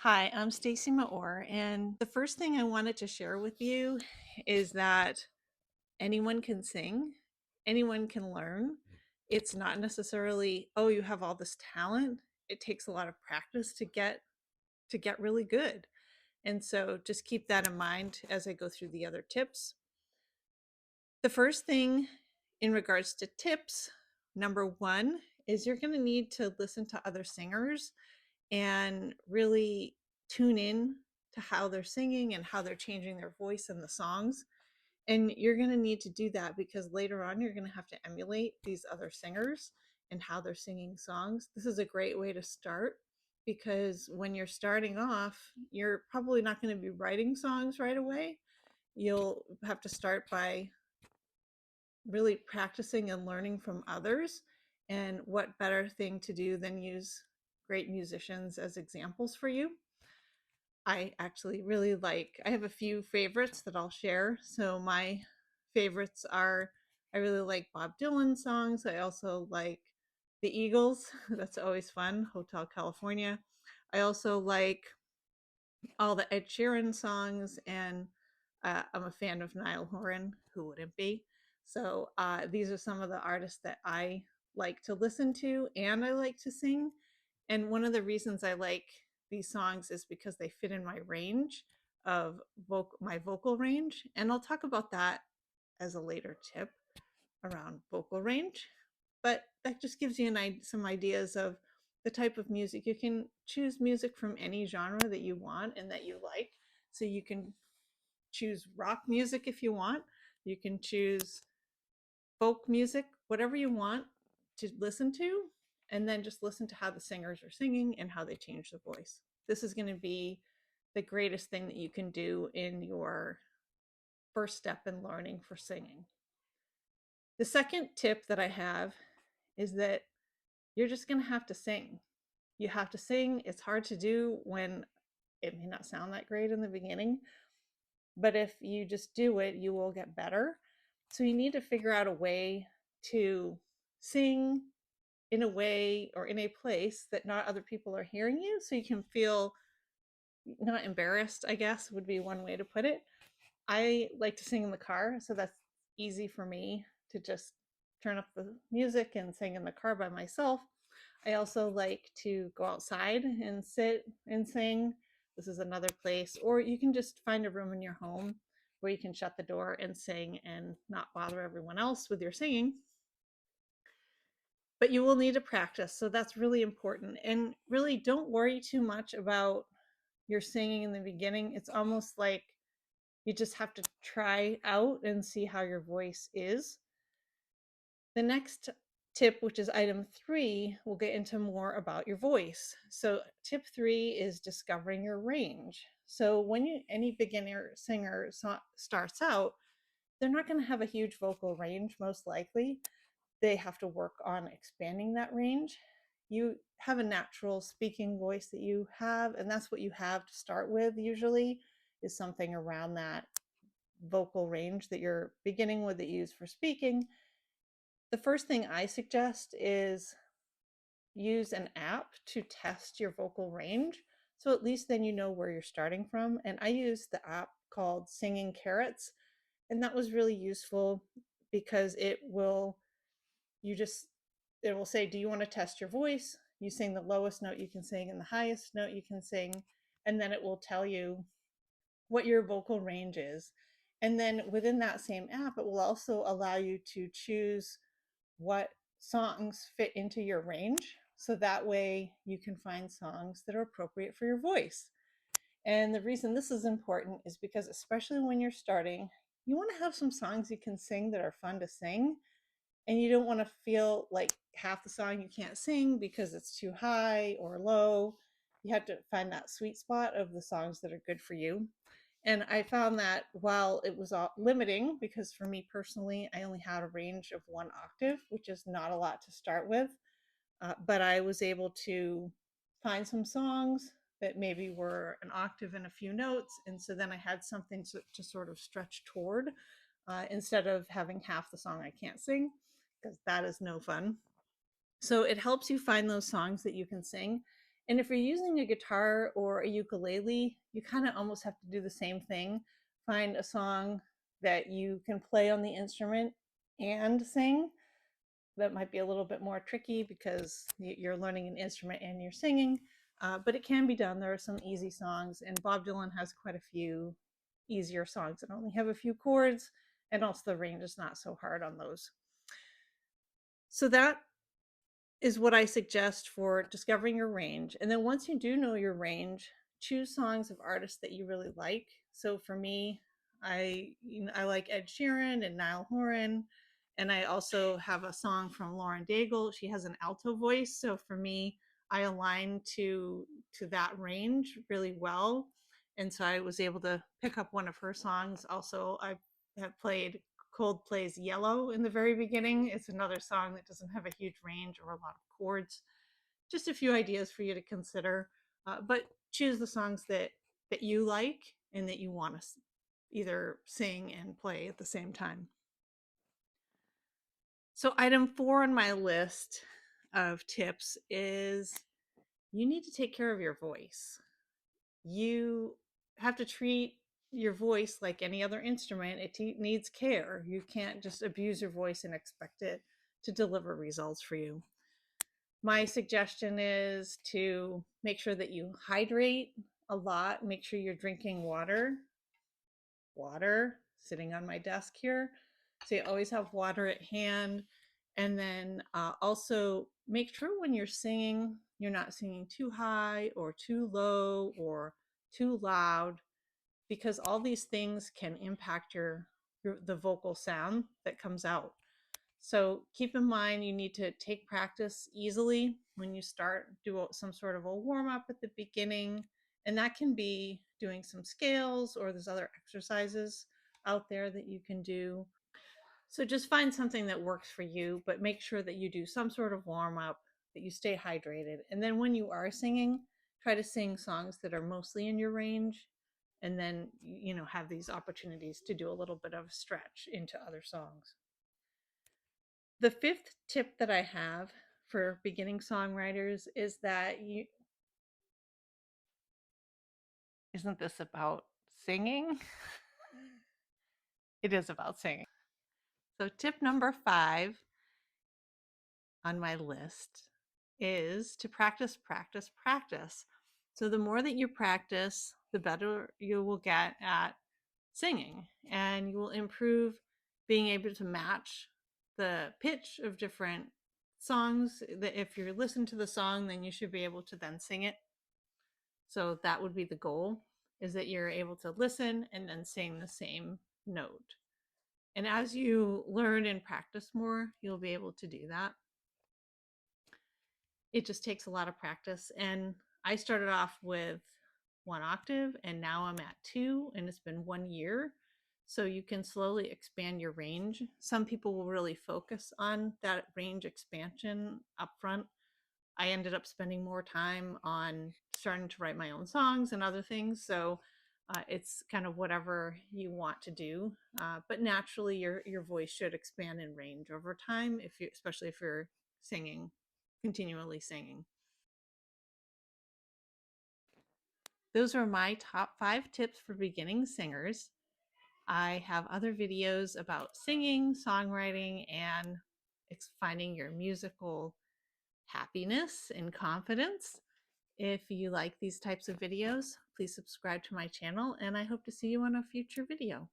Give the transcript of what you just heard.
Hi, I'm Stacy Maor, and the first thing I wanted to share with you is that anyone can sing, anyone can learn. It's not necessarily, oh, you have all this talent. It takes a lot of practice to get really good. And so just keep that in mind as I go through the other tips. The first thing in regards to tips, number 1 is you're going to need to listen to other singers and really tune in to how they're singing and how they're changing their voice in the songs. And you're going to need to do that because later on you're going to have to emulate these other singers and how they're singing songs. This is a great way to start because when you're starting off, you're probably not going to be writing songs right away. You'll have to start by really practicing and learning from others. And what better thing to do than use great musicians as examples for you? I actually really I have a few favorites that I'll share. So my favorites are I really like Bob Dylan songs. I also like the Eagles. That's always fun. Hotel California. I also like all the Ed Sheeran songs, and I'm a fan of Niall Horan. Who wouldn't be? So these are some of the artists that I like to listen to and I like to sing. And one of the reasons I like these songs is because they fit in my range of my vocal range. And I'll talk about that as a later tip around vocal range. But that just gives you some ideas of the type of music. You can choose music from any genre that you want and that you like. So you can choose rock music if you want. You can choose folk music, whatever you want to listen to, and then just listen to how the singers are singing and how they change the voice. This is going to be the greatest thing that you can do in your first step in learning for singing. The second tip that I have is that you're just going to have to sing. You have to sing. It's hard to do when it may not sound that great in the beginning, but if you just do it, you will get better. So you need to figure out a way to sing in a way or in a place that not other people are hearing you, so you can feel not embarrassed, I guess would be one way to put it. I like to sing in the car, so that's easy for me to just turn up the music and sing in the car by myself. I also like to go outside and sit and sing. This is another place, or you can just find a room in your home where you can shut the door and sing and not bother everyone else with your singing. But you will need to practice, so that's really important. And really, don't worry too much about your singing in the beginning. It's almost like you just have to try out and see how your voice is. The next tip, which is item 3, we'll get into more about your voice. So tip 3 is discovering your range. So when any beginner singer starts out, they're not going to have a huge vocal range, most likely. They have to work on expanding that range. You have a natural speaking voice that you have, and that's what you have to start with usually, is something around that vocal range that you're beginning with that you use for speaking. The first thing I suggest is use an app to test your vocal range. So at least then you know where you're starting from. And I use the app called Singing Carrots. And that was really useful because you just, it will say, do you want to test your voice? You sing the lowest note you can sing and the highest note you can sing. And then it will tell you what your vocal range is. And then within that same app, it will also allow you to choose what songs fit into your range. So that way you can find songs that are appropriate for your voice. And the reason this is important is because, especially when you're starting, you want to have some songs you can sing that are fun to sing. And you don't want to feel like half the song you can't sing because it's too high or low. You have to find that sweet spot of the songs that are good for you. And I found that while it was limiting, because for me personally, I only had a range of 1 octave, which is not a lot to start with, but I was able to find some songs that maybe were an octave and a few notes. And so then I had something to sort of stretch toward instead of having half the song I can't sing, because that is no fun. So it helps you find those songs that you can sing. And if you're using a guitar or a ukulele, you kind of almost have to do the same thing. Find a song that you can play on the instrument and sing. That might be a little bit more tricky because you're learning an instrument and you're singing, but it can be done. There are some easy songs, and Bob Dylan has quite a few easier songs that only have a few chords, and also the range is not so hard on those. So that is what I suggest for discovering your range. And then once you do know your range, choose songs of artists that you really like. So for me, I like Ed Sheeran and Niall Horan, and I also have a song from Lauren Daigle. She has an alto voice, so for me, I align to that range really well. And so I was able to pick up one of her songs. Also, I have played Coldplay's Yellow in the very beginning. It's another song that doesn't have a huge range or a lot of chords. Just a few ideas for you to consider, but choose the songs that you like and that you want to either sing and play at the same time. So item 4 on my list of tips is you need to take care of your voice. You have to treat your voice like any other instrument. It needs care. You can't just abuse your voice and expect it to deliver results for you. My suggestion is to make sure that you hydrate a lot. Make sure you're drinking water. Water sitting on my desk here. So you always have water at hand. And then also make sure when you're singing, you're not singing too high or too low or too loud, because all these things can impact the vocal sound that comes out. So keep in mind, you need to take practice easily when you start. Do some sort of a warm up at the beginning, and that can be doing some scales, or there's other exercises out there that you can do. So just find something that works for you, but make sure that you do some sort of warm up, that you stay hydrated. And then when you are singing, try to sing songs that are mostly in your range, and then have these opportunities to do a little bit of stretch into other songs. The 5th tip that I have for beginning songwriters is that isn't this about singing? It is about singing. So tip number 5 on my list is to practice, practice, practice. So the more that you practice, the better you will get at singing, and you will improve being able to match the pitch of different songs. That if you listen to the song, then you should be able to then sing it. So that would be the goal, is that you're able to listen and then sing the same note. And as you learn and practice more, you'll be able to do that. It just takes a lot of practice. And I started off with 1 octave, and now I'm at 2, and it's been 1 year. So you can slowly expand your range. Some people will really focus on that range expansion up front. I ended up spending more time on starting to write my own songs and other things. So it's kind of whatever you want to do. But naturally, your voice should expand in range over time, especially if you're singing, continually singing. Those are my top 5 tips for beginning singers. I have other videos about singing, songwriting, and finding your musical happiness and confidence. If you like these types of videos, please subscribe to my channel, and I hope to see you on a future video.